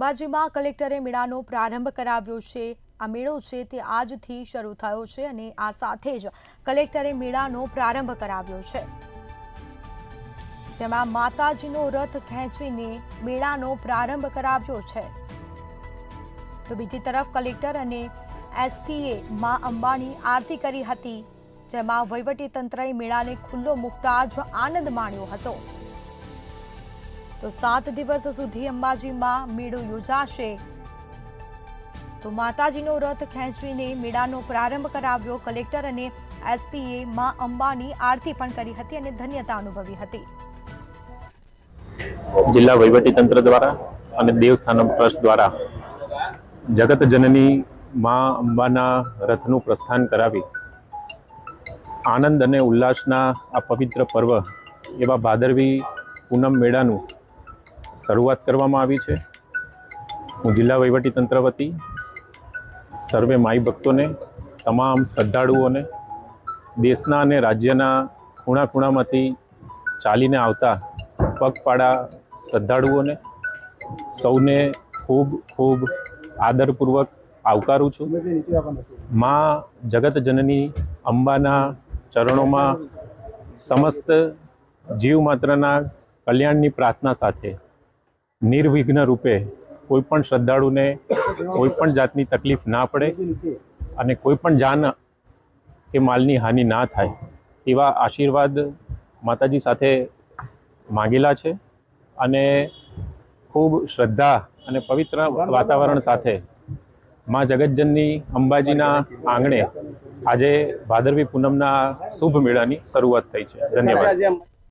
અંબાજીમાં કલેક્ટરે મેળાનો પ્રારંભ કરાવ્યો છે। આ મેળો છે તે આજથી શરૂ થયો છે અને આ સાથે જ કલેક્ટરે મેળાનો પ્રારંભ કરાવ્યો છે, જેમાં માતાજીનો રથ ખેંચીને મેળાનો પ્રારંભ કરાવ્યો છે। તો બીજી તરફ કલેક્ટર અને એસપીએ માં અંબાની આરતી કરી હતી, જેમાં વહીવટીતંત્રએ મેળાને ખુલ્લો મૂકતા જ આનંદ માણ્યો હતો। તો 7 દિવસ સુધી અંબાજીમાં મેળો યોજાશે। તો માતાજીનો રથ ખેંચીને મેળાનો પ્રારંભ કરાવ્યો। કલેક્ટર અને એસપીએ માં અંબાની આરતી પણ કરી હતી અને ધન્યતા અનુભવી હતી। જિલ્લા વહીવટીતંત્ર દ્વારા અને દેવસ્થાનમ ટ્રસ્ટ દ્વારા જગત જનની માં અંબાના રથનું પ્રસ્થાન કરાવી આનંદ અને ઉલ્લાસના આ પવિત્ર પર્વ એવા ભાદરવી પૂનમ મેળાનું શરૂઆત કરવામાં આવી છે। હું જિલ્લા વહીવટીતંત્ર વતી સર્વે માઈ ભક્તોને, તમામ શ્રદ્ધાળુઓને, દેશના અને રાજ્યના ખૂણા ખૂણામાંથી ચાલીને આવતા પગપાળા શ્રદ્ધાળુઓને સૌને ખૂબ ખૂબ આદરપૂર્વક આવકારું છું। માં જગત જનની અંબાના ચરણોમાં સમસ્ત જીવ માત્રના કલ્યાણની પ્રાર્થના સાથે નિર્વિઘ્ન રૂપે કોઈ પણ શ્રદ્ધાળુને કોઈ પણ જાતની તકલીફ ના પડે અને કોઈ પણ જાન કે માલની હાનિ ના થાય એવા આશીર્વાદ માતાજી સાથે માંગેલા છે અને ખૂબ શ્રદ્ધા અને પવિત્ર વાતાવરણ સાથે માં જગતજનની અંબાજીના આંગણે આજે ભાદરવી પૂનમના શુભ મેળાની શરૂઆત થઈ છે। ધન્યવાદ।